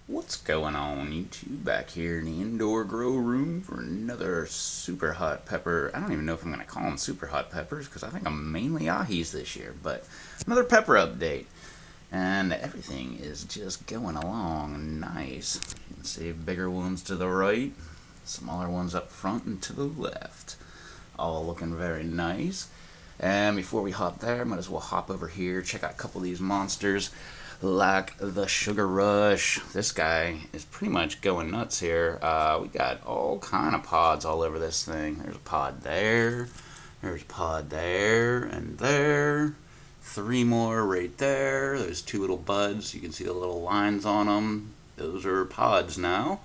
What's going on, YouTube? Back here in the indoor grow room for another super hot pepper. I don't even know if I'm going to call them super hot peppers because I think I'm mainly ahis this year, but another pepper update. And everything is just going along nice. You can see bigger ones to the right, smaller ones up front and to the left. All looking very nice. And before we hop there, might as well hop over here, check out a couple of these monsters. Like the Sugar Rush. This guy is pretty much going nuts here. We got all kind of pods all over this thing. There's a pod there. There's a pod there and there. 3 more right there. There's 2 little buds. You can see the little lines on them. Those are pods now.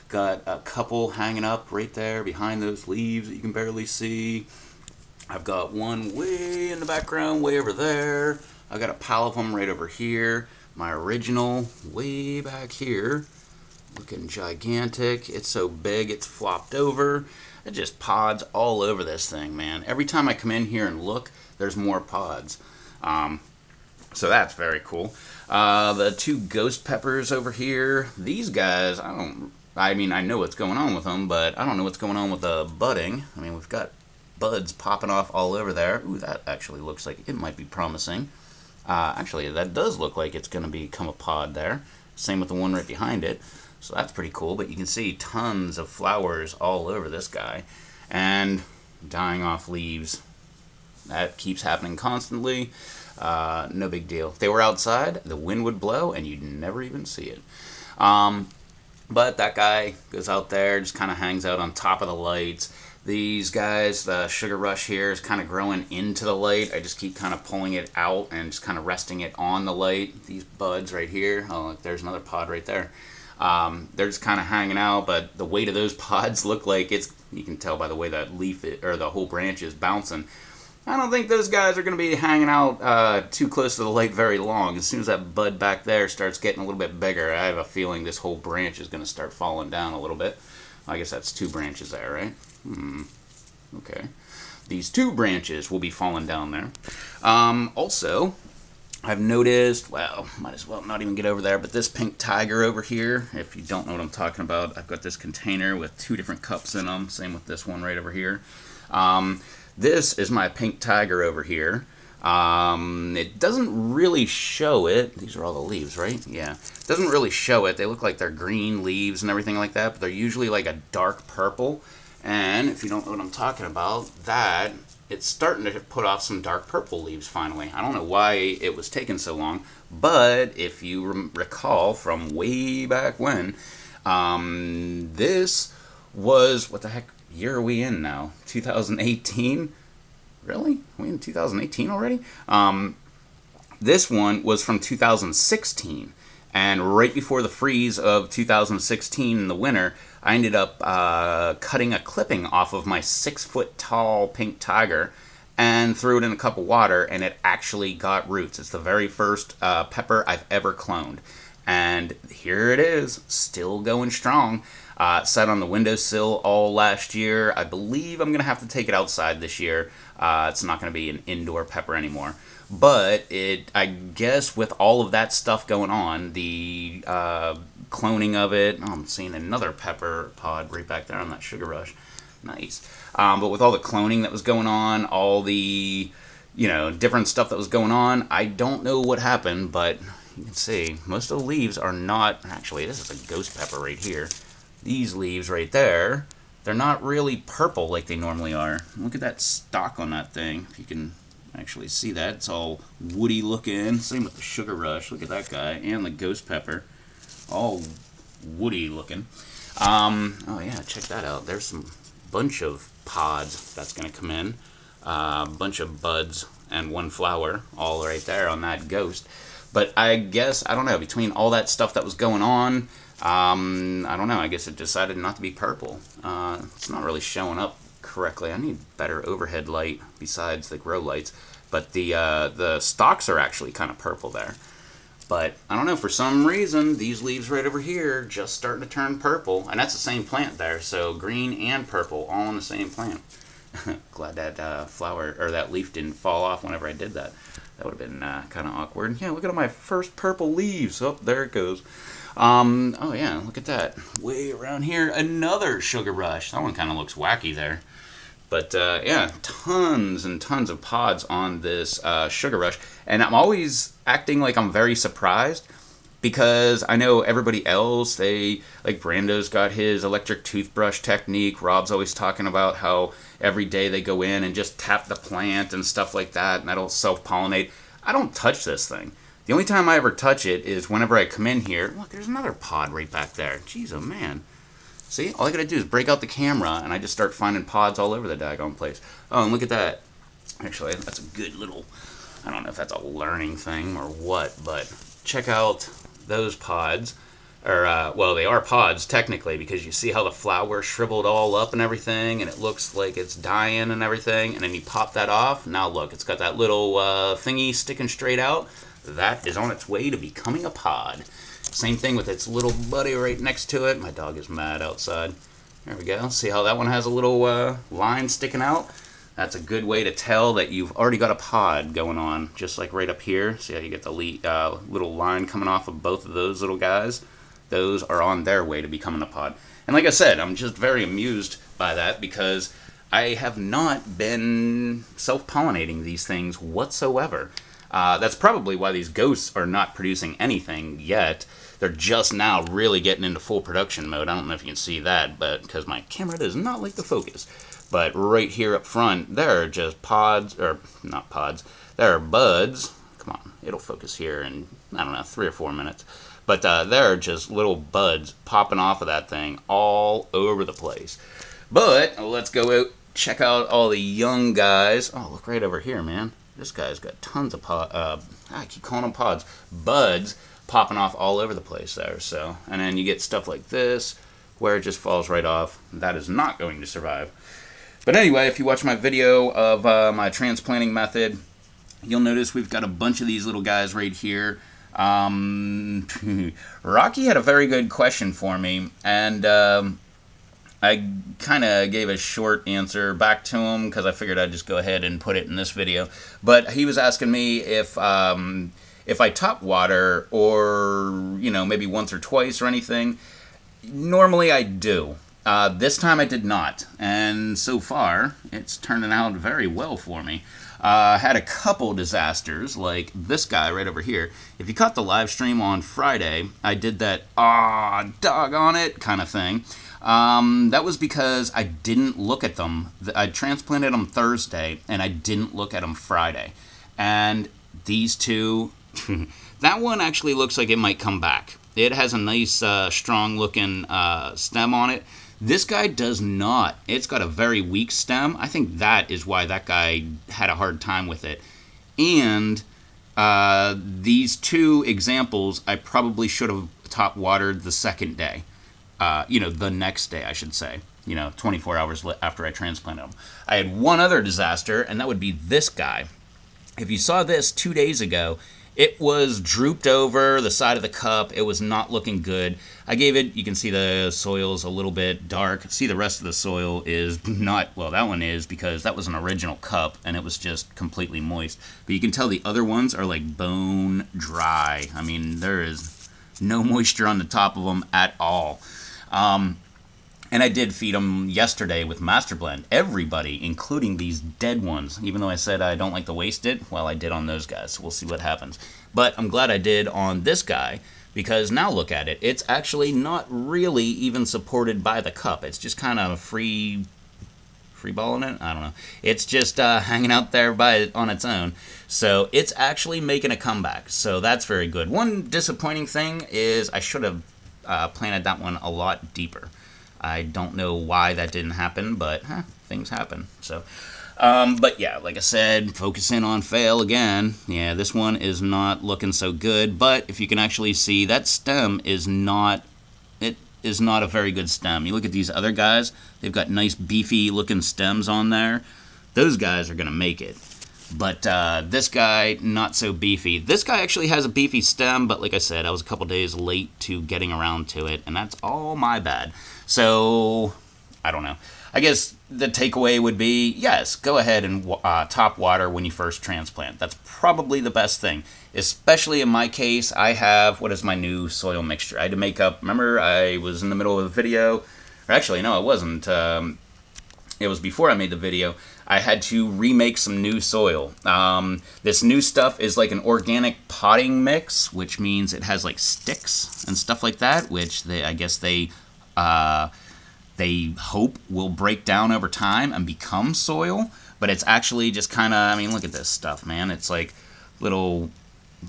Got a couple hanging up right there behind those leaves that you can barely see. I've got one way in the background, way over there. I got a pile of them right over here. My original way back here, looking gigantic. It's so big it's flopped over. It just pods all over this thing, man. Every time I come in here and look, there's more pods. So that's very cool. The 2 ghost peppers over here. These guys, I mean, I know what's going on with them, but I don't know what's going on with the budding. I mean, we've got buds popping off all over there. Ooh, that actually looks like it might be promising. Actually, that does look like it's going to become a pod there. Same with the one right behind it. So that's pretty cool. But you can see tons of flowers all over this guy. And dying off leaves. That keeps happening constantly. No big deal. If they were outside, the wind would blow and you'd never even see it. But that guy goes out there, just kind of hangs out on top of the lights. These guys, the Sugar Rush here is kind of growing into the light. I just keep kind of pulling it out and just kind of resting it on the light. These buds right here, oh look, there's another pod right there. They're just kind of hanging out, but the weight of those pods look like it's, you can tell by the way that leaf, or the whole branch is bouncing. I don't think those guys are going to be hanging out too close to the light very long. As soon as that bud back there starts getting a little bit bigger, I have a feeling this whole branch is going to start falling down a little bit. I guess that's 2 branches there, right? Okay. These 2 branches will be falling down there. Also, I've noticed, well, might as well not even get over there, but this pink tiger over here, if you don't know what I'm talking about, I've got this container with 2 different cups in them. Same with this one right over here. This is my pink tiger over here. It doesn't really show it. These are all the leaves, right? Yeah. It doesn't really show it. They look like they're green leaves and everything like that, but they're usually like a dark purple. And if you don't know what I'm talking about, that it's starting to put off some dark purple leaves finally. I don't know why it was taking so long, but if you recall from way back when, this was, what the heck year are we in now? 2018? Really? Are we in 2018 already? This one was from 2016. And right before the freeze of 2016 in the winter, I ended up cutting a clipping off of my 6-foot tall pink tiger and threw it in a cup of water, and it actually got roots. It's the very first pepper I've ever cloned. And here it is, still going strong. Sat on the windowsill all last year. I believe I'm going to have to take it outside this year. It's not going to be an indoor pepper anymore. But I guess with all of that stuff going on, the cloning of it, oh, I'm seeing another pepper pod right back there on that Sugar Rush. Nice. But with all the cloning that was going on, all the, different stuff that was going on, I don't know what happened, but you can see most of the leaves are not, actually this is a ghost pepper right here. These leaves right there, they're not really purple like they normally are. Look at that stalk on that thing, if you can actually see that. It's all woody looking. Same with the Sugar Rush. Look at that guy. And the ghost pepper. All woody looking. Oh yeah, check that out. There's some bunch of pods that's going to come in. Bunch of buds and 1 flower. All right there on that ghost. But I guess, I don't know, between all that stuff that was going on, I don't know, I guess it decided not to be purple. It's not really showing up correctly. I need better overhead light besides the grow lights. But the stalks are actually kind of purple there. But I don't know, for some reason, these leaves right over here just starting to turn purple. And that's the same plant there, so green and purple all on the same plant. Glad that flower, or that leaf didn't fall off whenever I did that. That would have been kind of awkward. Yeah, look at my first purple leaves. Oh, there it goes. Oh yeah, look at that. Way around here, another sugar rush. That one kind of looks wacky there. But yeah, tons and tons of pods on this sugar rush. And I'm always acting like I'm very surprised because I know everybody else, like Brando's got his electric toothbrush technique. Rob's always talking about how every day they go in and just tap the plant and stuff like that, and that'll self-pollinate. I don't touch this thing. The only time I ever touch it is whenever I come in here. Look, there's another pod right back there. Jeez, oh man. See, all I gotta do is break out the camera and I just start finding pods all over the daggone place. Oh, and look at that. Actually, that's a good little, I don't know if that's a learning thing or what, but check out those pods. Or, well, they are pods technically because you see how the flower shriveled all up and everything and it looks like it's dying and everything. And then you pop that off. Now look, it's got that little thingy sticking straight out. That is on its way to becoming a pod. Same thing with its little buddy right next to it. My dog is mad outside. There we go. See how that one has a little line sticking out? That's a good way to tell that you've already got a pod going on. Just like right up here. See how you get the little line coming off of both of those little guys? Those are on their way to becoming a pod. And like I said, I'm just very amused by that because I have not been self-pollinating these things whatsoever. That's probably why these ghosts are not producing anything yet. They're just now really getting into full production mode. I don't know if you can see that, but because my camera does not like the focus. But right here up front, there are just pods, or not pods, there are buds. Come on, it'll focus here in, I don't know, 3 or 4 minutes. But there are just little buds popping off of that thing all over the place. But let's go out, check out all the young guys. Oh, look right over here, man. This guy's got tons of I keep calling them pods. Buds popping off all over the place there. So, and then you get stuff like this where it just falls right off. That is not going to survive. But anyway, if you watch my video of my transplanting method, you'll notice we've got a bunch of these little guys right here. Rocky had a very good question for me, and I kind of gave a short answer back to him because I figured I'd just go ahead and put it in this video. But he was asking me if I top water or, you know, maybe once or twice or anything. Normally I do. This time I did not, and so far it's turning out very well for me. Had a couple disasters, like this guy right over here. If you caught the live stream on Friday, I did that, doggone it kind of thing. That was because I didn't look at them. I transplanted them Thursday, and I didn't look at them Friday. And these two, that one actually looks like it might come back. It has a nice, strong-looking stem on it. This guy does not. It's got a very weak stem. I think that is why that guy had a hard time with it. And these two examples, I probably should have top watered the second day. You know, the next day, I should say. You know, 24 hours after I transplanted them. I had one other disaster, and that would be this guy. If you saw this 2 days ago, it was drooped over the side of the cup. It was not looking good. I gave it, you can see the soil's a little bit dark. See, the rest of the soil is not, well, that one is because that was an original cup and it was just completely moist. But you can tell the other ones are like bone dry. I mean, there is no moisture on the top of them at all. And I did feed them yesterday with Master Blend. Everybody, including these dead ones. Even though I said I don't like to waste it, well, I did on those guys. So we'll see what happens. But I'm glad I did on this guy, because now look at it. It's actually not really even supported by the cup. It's just kind of free balling it? I don't know. It's just hanging out there on its own. So it's actually making a comeback. So that's very good. One disappointing thing is I should have planted that one a lot deeper. I don't know why that didn't happen, but things happen. So, but yeah, like I said, focusing on fail again. Yeah, this one is not looking so good. But if you can actually see, that stem is not. It is not a very good stem. You look at these other guys; they've got nice, beefy-looking stems on there. Those guys are gonna make it. But this guy, not so beefy. This guy actually has a beefy stem, but like I said, I was a couple days late to getting around to it, and that's all my bad. So, I don't know. I guess the takeaway would be, yes, go ahead and top water when you first transplant. That's probably the best thing. Especially in my case, I have, what is my new soil mixture? I had to make up, remember I was in the middle of a video, or actually no, it wasn't. It was before I made the video. I had to remake some new soil. This new stuff is like an organic potting mix, which means it has like sticks and stuff like that, which I guess they hope will break down over time and become soil. But it's actually just kind of, I mean, look at this stuff, man. It's like little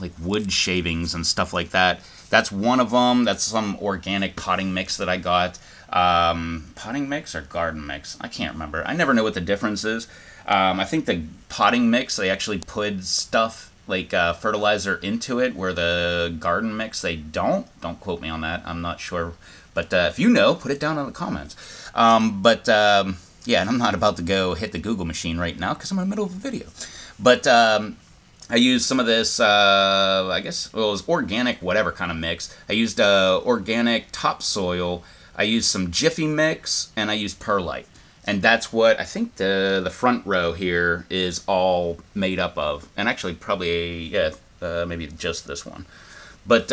like wood shavings and stuff like that. That's one of them. That's some organic potting mix that I got. Potting mix or garden mix? I can't remember. I never know what the difference is. I think the potting mix, they actually put stuff like fertilizer into it, where the garden mix, they don't. Don't quote me on that. I'm not sure. But if you know, put it down in the comments. Yeah, and I'm not about to go hit the Google machine right now because I'm in the middle of a video. But I used some of this, I guess, well, it was organic whatever kind of mix. I used organic topsoil. I used some Jiffy Mix, and I used perlite. And that's what I think the front row here is all made up of. And actually probably, yeah, maybe just this one. But,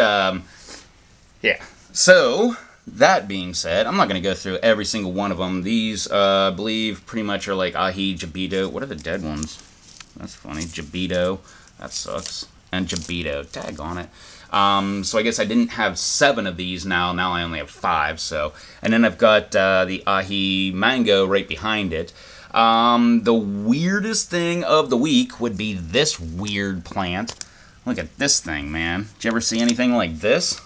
yeah. So, that being said, I'm not going to go through every single one of them. These, I believe, pretty much are like ahi, jabito. What are the dead ones? That's funny. Jabito. That sucks. And jabito. Daggone it. So I guess I didn't have 7 of these now. Now I only have 5. So, and then I've got the ahi mango right behind it. The weirdest thing of the week would be this weird plant. Look at this thing, man. Did you ever see anything like this?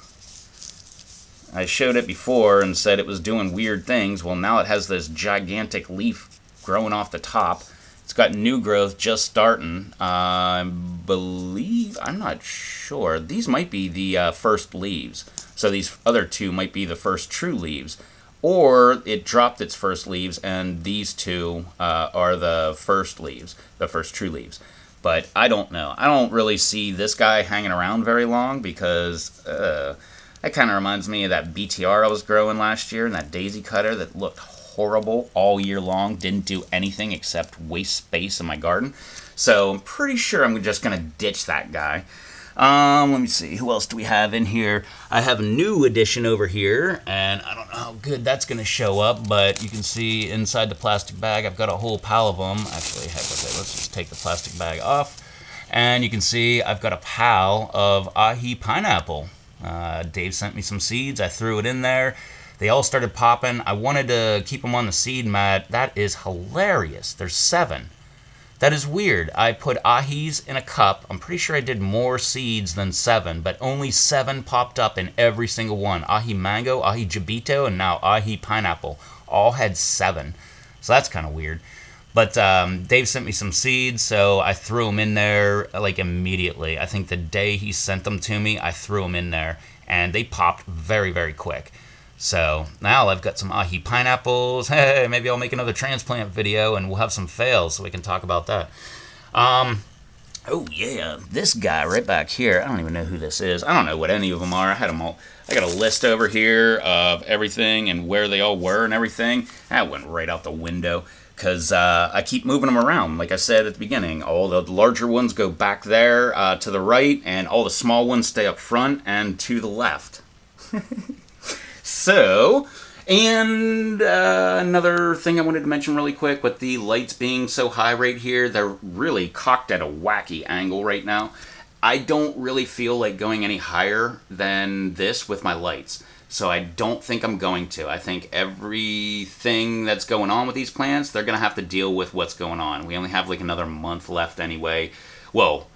I showed it before and said it was doing weird things. Well, now it has this gigantic leaf growing off the top. It's got new growth just starting. I believe, I'm not sure. These might be the first leaves. So these other 2 might be the first true leaves. Or it dropped its first leaves and these 2 are the first leaves, the first true leaves. But I don't know. I don't really see this guy hanging around very long because that kind of reminds me of that BTR I was growing last year and that daisy cutter that looked horrible all year long, didn't do anything except waste space in my garden. So I'm pretty sure I'm just going to ditch that guy. Let me see, who else do we have in here? I have a new addition over here, and I don't know how good that's going to show up, but you can see inside the plastic bag I've got a whole pile of them. Actually, heck with it, let's just take the plastic bag off. And you can see I've got a pile of ahi pineapple. Dave sent me some seeds, I threw it in there. They all started popping. I wanted to keep them on the seed mat. That is hilarious. There's 7. That is weird. I put ahis in a cup. I'm pretty sure I did more seeds than 7, but only 7 popped up in every single one. Ahi mango, ahi jabito, and now ahi pineapple. All had 7. So that's kind of weird. But Dave sent me some seeds, so I threw them in there like immediately. I think the day he sent them to me, I threw them in there, and they popped very, very quick. So now I've got some ahi pineapples. Hey, maybe I'll make another transplant video and we'll have some fails so we can talk about that. Oh yeah, this guy right back here. I don't even know who this is. I don't know what any of them are. I had them all. I got a list over here of everything and where they all were and everything. That went right out the window because I keep moving them around. Like I said at the beginning, all the larger ones go back there to the right, and all the small ones stay up front and to the left. So, and another thing I wanted to mention really quick, with the lights being so high right here, they're really cocked at a wacky angle right now. I don't really feel like going any higher than this with my lights. So I don't think I'm going to. I think everything that's going on with these plants, they're going to have to deal with what's going on. We only have like another month left anyway. Well,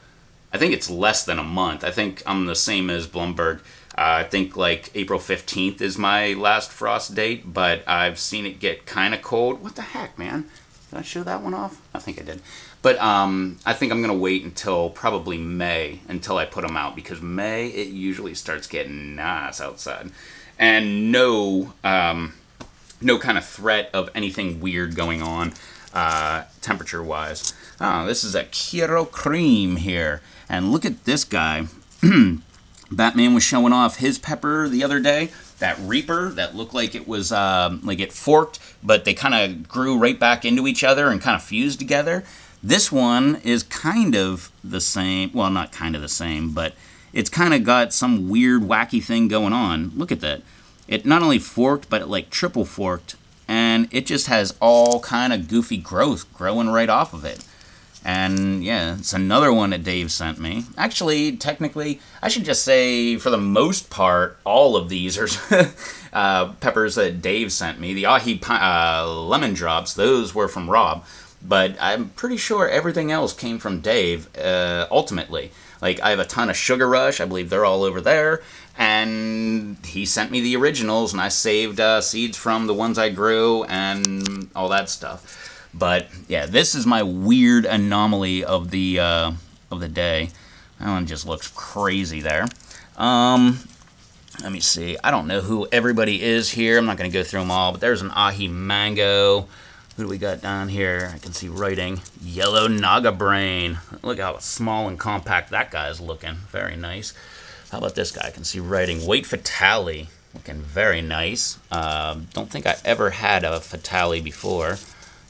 I think it's less than a month. I think I'm the same as Blumberg. I think like April 15th is my last frost date, but I've seen it get kind of cold. What the heck, man? Did I show that one off? I think I did. But I think I'm going to wait until probably May until I put them out, because May, it usually starts getting nice outside. And no kind of threat of anything weird going on temperature-wise. Oh, this is a Kiro Cream here. And look at this guy. Batman was showing off his pepper the other day. That Reaper that looked like it was like it forked, but they kind of grew right back into each other and kind of fused together. This one is kind of the same. Well, not kind of the same, but it's kind of got some weird, wacky thing going on. Look at that. It not only forked, but it like triple forked. And it just has all kind of goofy growth growing right off of it. And yeah, it's another one that Dave sent me. Actually, technically, I should just say, for the most part, all of these are peppers that Dave sent me. The ahi lemon drops, those were from Rob. But I'm pretty sure everything else came from Dave, ultimately. Like, I have a ton of Sugar Rush. I believe they're all over there. And he sent me the originals, and I saved seeds from the ones I grew and all that stuff. But yeah, this is my weird anomaly of the day. That one just looks crazy there. Let me see. I don't know who everybody is here. I'm not going to go through them all, but there's an ahi mango. Who do we got down here? I can see writing. Yellow Naga Brain. Look how small and compact that guy is looking. Very nice. How about this guy? I can see writing. Wait Fatale. Looking very nice. Don't think I ever had a Fatale before.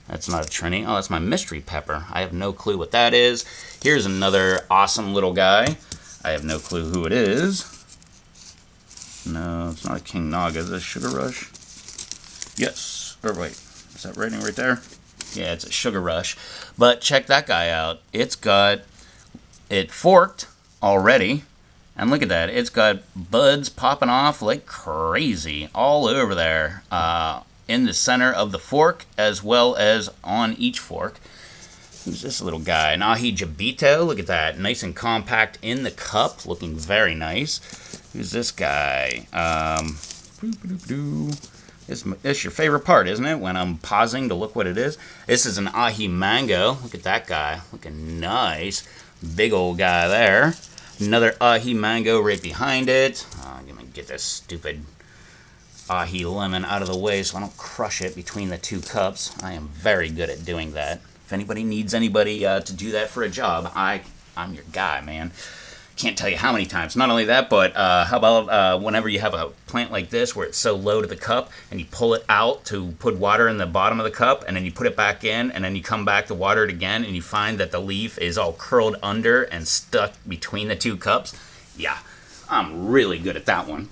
That's not a Trini. Oh, that's my mystery pepper. I have no clue what that is. Here's another awesome little guy. I have no clue who it is. No, it's not a King Naga. Is it a Sugar Rush? Yes. Or wait, is that writing right there? Yeah, it's a Sugar Rush. But check that guy out. It forked already. And look at that. It's got buds popping off like crazy all over there. In the center of the fork, as well as on each fork. Who's this little guy? An ahi jabito. Look at that. Nice and compact in the cup. Looking very nice. Who's this guy? It's your favorite part, isn't it? When I'm pausing to look what it is. This is an ahi mango. Look at that guy. Looking nice. Big old guy there. Another ahi mango right behind it. I'm going to get this stupid ahi lemon out of the way so I don't crush it between the two cups. I am very good at doing that. If anybody needs anybody to do that for a job, I'm your guy, man. Can't tell you how many times. Not only that, but how about whenever you have a plant like this where it's so low to the cup and you pull it out to put water in the bottom of the cup and then you put it back in and then you come back to water it again and you find that the leaf is all curled under and stuck between the two cups? Yeah, I'm really good at that one.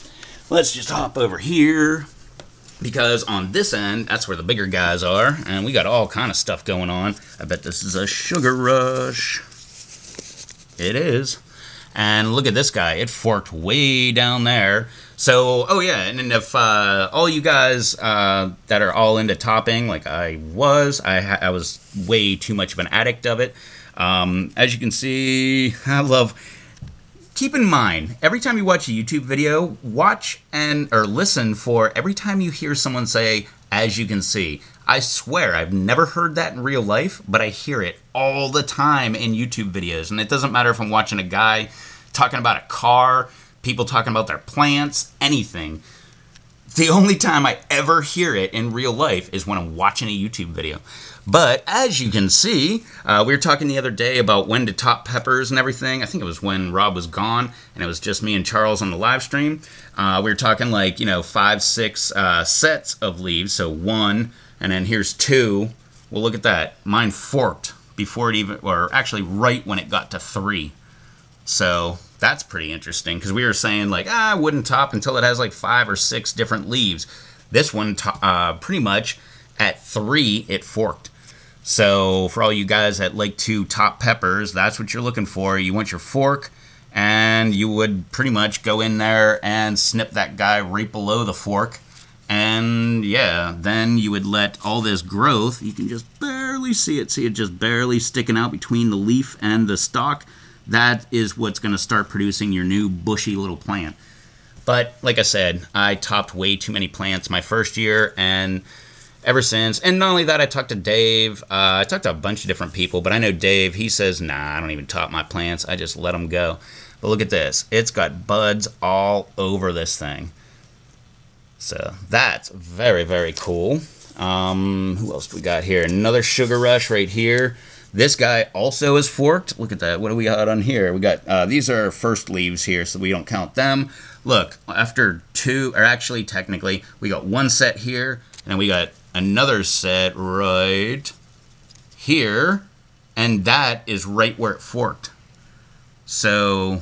Let's just hop over here, because on this end, that's where the bigger guys are, and we got all kind of stuff going on. I bet this is a Sugar Rush. It is. And look at this guy. It forked way down there. So, oh yeah, and if all you guys that are all into topping, like I was way too much of an addict of it. As you can see, keep in mind, every time you watch a YouTube video, watch or listen for every time you hear someone say, as you can see. I swear, I've never heard that in real life, but I hear it all the time in YouTube videos. And it doesn't matter if I'm watching a guy talking about a car, people talking about their plants, anything. The only time I ever hear it in real life is when I'm watching a YouTube video. But as you can see, we were talking the other day about when to top peppers and everything. I think it was when Rob was gone and it was just me and Charles on the live stream. We were talking like, 5, 6 sets of leaves. So 1, and then here's 2. Well, look at that. Mine forked before it even, or actually right when it got to 3. So that's pretty interesting because we were saying like, I wouldn't top until it has like 5 or 6 different leaves. This one, pretty much at 3, it forked. So for all you guys that like to top peppers, that's what you're looking for. You want your fork, and you would pretty much go in there and snip that guy right below the fork. And yeah, then you would let all this growth, you can just barely see it just barely sticking out between the leaf and the stalk. That is what's going to start producing your new bushy little plant. But like I said, I topped way too many plants my first year, and ever since. And not only that, I talked to Dave. I talked to a bunch of different people, but I know Dave, he says, nah, I don't even top my plants. I just let them go. But look at this. It's got buds all over this thing. So that's very, very cool. Who else do we got here? Another Sugar Rush right here. This guy also is forked. Look at that. What do we got on here? We got, these are first leaves here, so we don't count them. Look, after 2, or actually technically, we got 1 set here, and then we got another set right here, and that is right where it forked. So,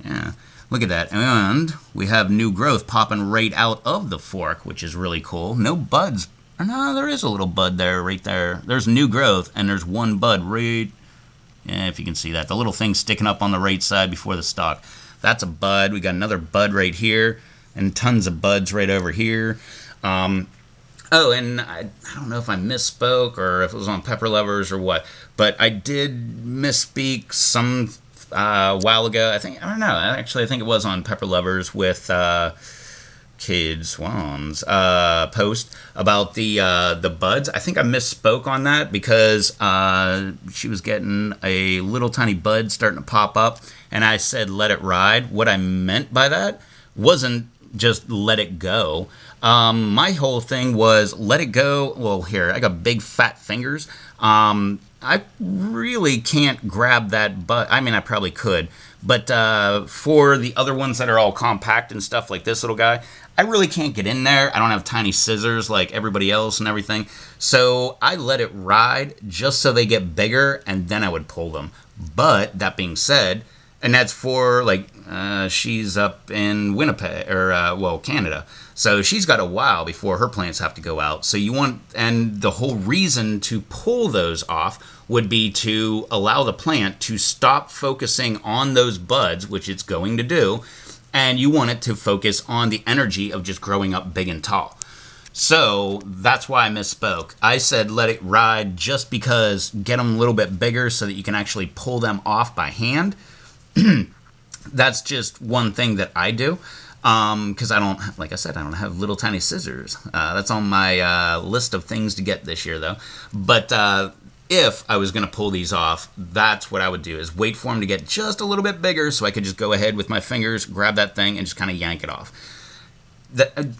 yeah, look at that. And we have new growth popping right out of the fork, which is really cool. No buds. Or no, there is a little bud there, right there. There's new growth, and there's one bud right, yeah, if you can see that. The little thing sticking up on the right side before the stalk. That's a bud. We got another bud right here, and tons of buds right over here. Oh, and I don't know if I misspoke or if it was on Pepper Lovers or what, but I did misspeak some while ago. I don't know. Actually, I think it was on Pepper Lovers with Kid Swan's post about the buds. I think I misspoke on that because she was getting a little tiny bud starting to pop up, and I said let it ride. What I meant by that wasn't just let it go. My whole thing was let it go. Well, here, I got big fat fingers. I really can't grab that bud. I mean, I probably could. But for the other ones that are all compact and stuff like this little guy, I really can't get in there. I don't have tiny scissors like everybody else and everything. So I let it ride just so they get bigger, and then I would pull them. But that being said, and that's for, like, she's up in Winnipeg, or, well, Canada. So she's got a while before her plants have to go out. So you want, and the whole reason to pull those off would be to allow the plant to stop focusing on those buds, which it's going to do, and you want it to focus on the energy of just growing up big and tall. So that's why I misspoke. I said let it ride just because get them a little bit bigger so that you can actually pull them off by hand. That's just one thing that I do because I don't, like I said, I don't have little tiny scissors. That's on my list of things to get this year, though. But if I was going to pull these off, that's what I would do, is wait for them to get just a little bit bigger so I could just go ahead with my fingers, grab that thing, and just kind of yank it off.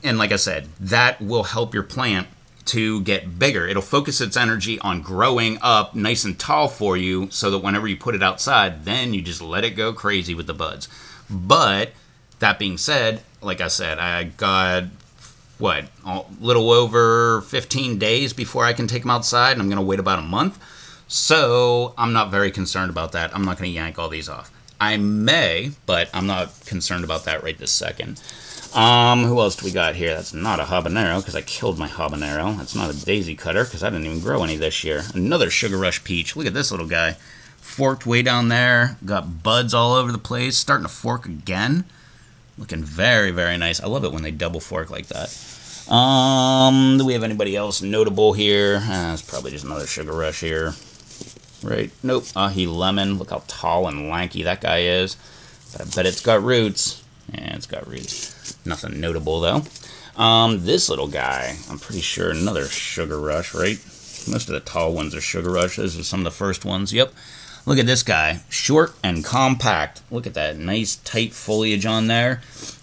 And like I said, that will help your plant to get bigger. It'll focus its energy on growing up nice and tall for you so that whenever you put it outside, then you just let it go crazy with the buds. But that being said, like I said, I got, what, a little over 15 days before I can take them outside, and I'm going to wait about a month. So I'm not very concerned about that. I'm not going to yank all these off. I may, but I'm not concerned about that right this second. Who else do we got here? That's not a habanero, because I killed my habanero. That's not a daisy cutter, because I didn't even grow any this year. Another Sugar Rush peach. Look at this little guy. Forked way down there. Got buds all over the place. Starting to fork again. Looking very, very nice. I love it when they double fork like that. Do we have anybody else notable here? It's probably just another Sugar Rush here. Right? Nope. Ahi Lemon. Look how tall and lanky that guy is. But I bet it's got roots. Yeah, it's got roots. Nothing notable, though. This little guy, I'm pretty sure another Sugar Rush, right? Most of the tall ones are Sugar Rush. Those are some of the first ones. Yep. Look at this guy. Short and compact. Look at that nice, tight foliage on there.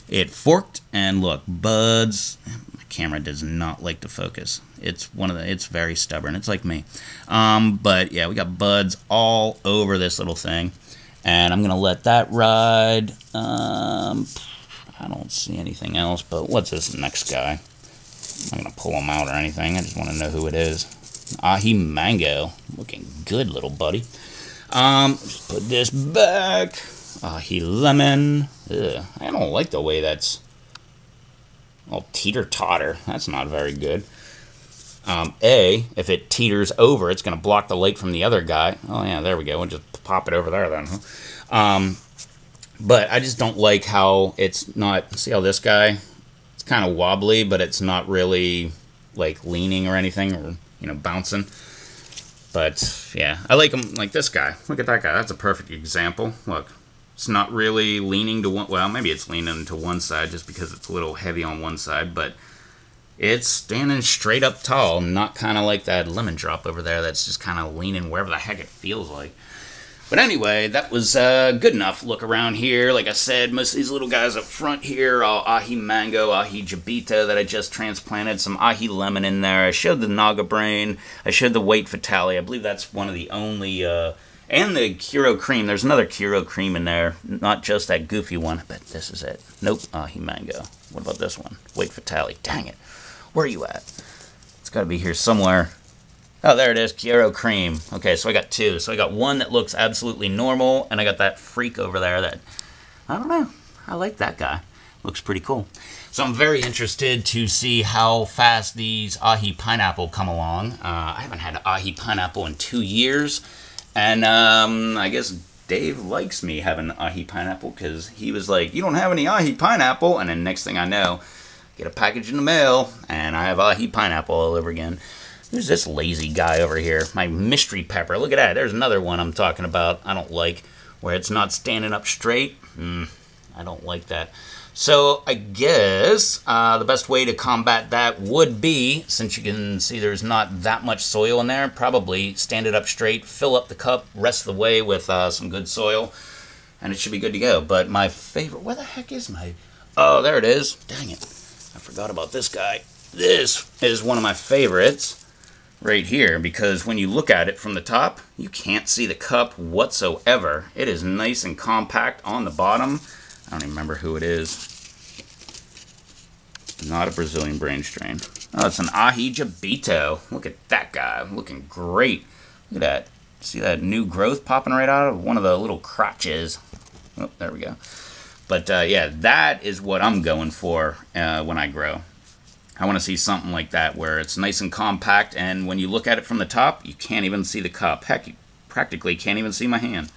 It forked, and look, buds. My camera does not like to focus. It's very stubborn. It's like me. But, yeah, we got buds all over this little thing. And I'm going to let that ride. I don't see anything else, but what's this next guy? I'm not going to pull him out or anything. I just want to know who it is. Ahi Mango. Looking good, little buddy. Just put this back. Ahi Lemon. Ugh, I don't like the way that's all teeter-totter. That's not very good. If it teeters over, it's going to block the light from the other guy. Oh, yeah, there we go. We'll just pop it over there then. Huh? But I just don't like how it's not, see how this guy, it's kind of wobbly, but it's not really, like, leaning or anything, or, you know, bouncing. But, yeah, I like them like this guy. Look at that guy. That's a perfect example. Look, it's not really leaning to one, well, maybe it's leaning to one side just because it's a little heavy on one side, but it's standing straight up tall, not kind of like that lemon drop over there that's just kind of leaning wherever the heck it feels like. But anyway, that was good enough look around here. Like I said, most of these little guys up front here are Ahi Mango, Ahi Jabita that I just transplanted, some Ahi Lemon in there. I showed the Naga Brain. I showed the White Fatale. I believe that's one of the only, and the Kuro Cream. There's another Kuro Cream in there, not just that goofy one. I bet this is it. Nope, Ahi Mango. What about this one? White Fatale. Dang it. Where are you at? It's got to be here somewhere. Oh, there it is, Chiaro Cream. Okay, so I got two. So I got one that looks absolutely normal, and I got that freak over there that, I don't know, I like that guy. Looks pretty cool. So I'm very interested to see how fast these ahi pineapple come along. I haven't had ahi pineapple in 2 years, and I guess Dave likes me having ahi pineapple because he was like, "You don't have any ahi pineapple," and then next thing I know, get a package in the mail, and I have ahi pineapple all over again. Who's this lazy guy over here? My mystery pepper. Look at that. There's another one I'm talking about. I don't like where it's not standing up straight. I don't like that. So I guess the best way to combat that would be, since you can see there's not that much soil in there, probably stand it up straight, fill up the cup, rest of the way with some good soil, and it should be good to go. But my favorite, where the heck is my, oh, there it is. Dang it. I forgot about this guy. This is one of my favorites right here, because when you look at it from the top, you can't see the cup whatsoever. It is nice and compact on the bottom. I don't even remember who it is. Not a Brazilian brain strain. Oh, it's an ahi jabito. Look at that guy. Looking great. Look at that. See that new growth popping right out of one of the little crotches. Oh, there we go. But yeah, that is what I'm going for when I grow. I want to see something like that where it's nice and compact, and when you look at it from the top, you can't even see the cup. Heck, you practically can't even see my hand.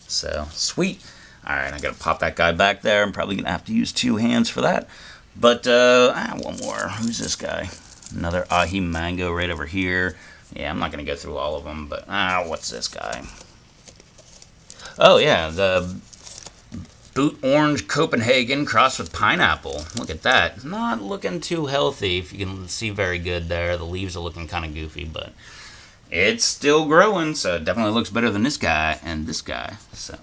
So, sweet. Alright, I gotta pop that guy back there. I'm probably gonna have to use 2 hands for that. But, one more. Who's this guy? Another ahi mango right over here. Yeah, I'm not gonna go through all of them, but, what's this guy? Oh, yeah, the Boot Orange Copenhagen crossed with pineapple. Look at that. Not looking too healthy, if you can see very good there. The leaves are looking kind of goofy, but it's still growing, so it definitely looks better than this guy and this guy. So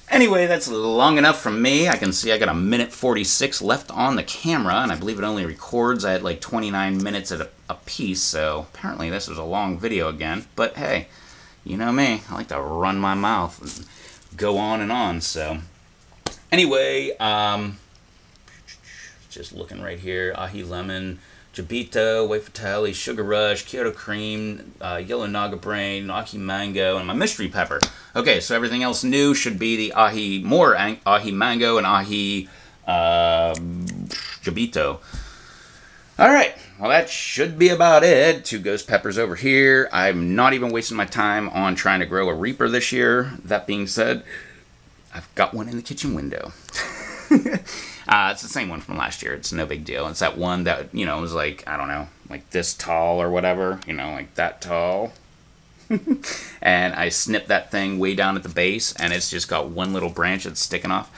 anyway, that's long enough from me. I can see I got 1:46 left on the camera, and I believe it only records at like 29 minutes at a piece, so apparently this was a long video again. But hey, you know me. I like to run my mouth and go on and on, so anyway, just looking right here, ahi lemon, jabito, white fatale, sugar rush, Kyoto cream, yellow naga brain, ahi mango, and my mystery pepper. Okay, so everything else new should be the ahi mango and ahi jabito. Alright, well that should be about it. 2 ghost peppers over here. I'm not even wasting my time on trying to grow a reaper this year. That being said, I've got one in the kitchen window. It's the same one from last year. It's no big deal. It's that one that, you know, was like, I don't know, like this tall or whatever. You know, like that tall. And I snipped that thing way down at the base, and it's just got one little branch that's sticking off.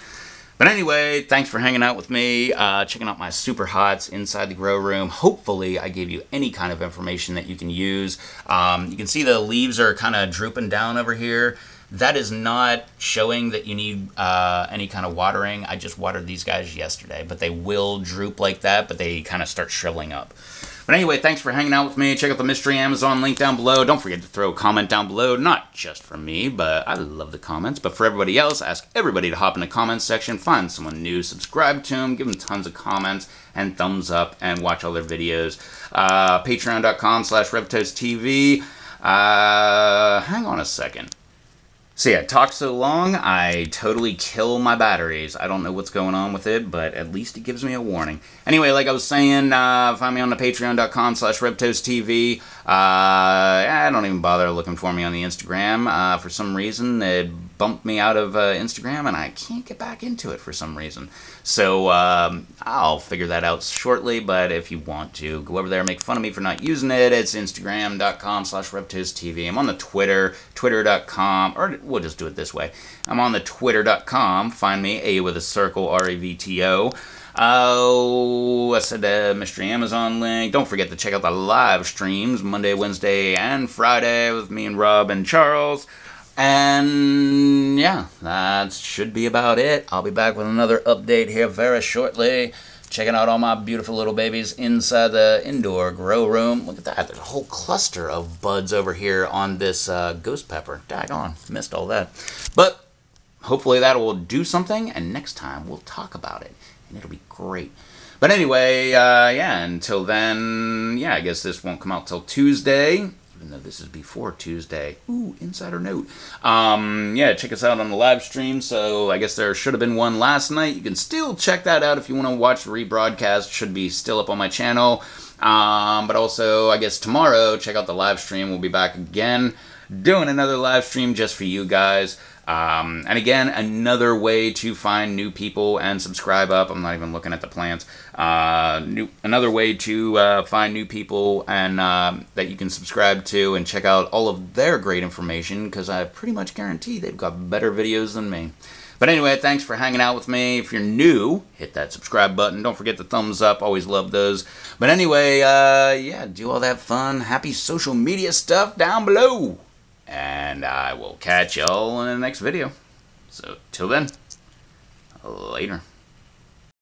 But anyway, thanks for hanging out with me, checking out my super hots inside the grow room. Hopefully I gave you any kind of information that you can use. You can see the leaves are kind of drooping down over here. That is not showing that you need any kind of watering. I just watered these guys yesterday, but they will droop like that, but they kind of start shriveling up. But anyway, thanks for hanging out with me. Check out the Mystery Amazon link down below. Don't forget to throw a comment down below, not just for me, but I love the comments. But for everybody else, ask everybody to hop in the comments section, find someone new, subscribe to them, give them tons of comments and thumbs up, and watch all their videos. Patreon.com/RevToastTV. Hang on a second. So yeah, talk so long, I totally kill my batteries. I don't know what's going on with it, but at least it gives me a warning. Anyway, like I was saying, find me on the patreon.com/RevToastTV. I don't even bother looking for me on the Instagram. For some reason, it bumped me out of Instagram, and I can't get back into it for some reason. So I'll figure that out shortly, but if you want to, go over there and make fun of me for not using it. It's instagram.com/RevToastTV. I'm on the Twitter, twitter.com, or we'll just do it this way. I'm on the twitter.com. Find me, A with a circle, REVTO. Oh, I said the Mystery Amazon link. Don't forget to check out the live streams Monday, Wednesday, and Friday with me and Rob and Charles. And yeah, that should be about it. I'll be back with another update here very shortly. Checking out all my beautiful little babies inside the indoor grow room. Look at that. There's a whole cluster of buds over here on this ghost pepper. Daggone, missed all that. But hopefully that will do something, and next time we'll talk about it. And it'll be great. But anyway, yeah, until then, yeah, I guess this won't come out till Tuesday, even though this is before Tuesday. Ooh, insider note. Yeah, check us out on the live stream. So I guess there should have been one last night. You can still check that out if you want to watch the rebroadcast. Should be still up on my channel. But also, I guess tomorrow, check out the live stream. We'll be back again doing another live stream just for you guys. And again, another way to find new people and subscribe up. I'm not even looking at the plans. Another way to find new people and that you can subscribe to and check out all of their great information, because I pretty much guarantee they've got better videos than me. But anyway, thanks for hanging out with me. If you're new, hit that subscribe button. Don't forget the thumbs up. Always love those. But anyway, yeah, do all that fun, happy social media stuff down below. And I will catch y'all in the next video. So, till then, later.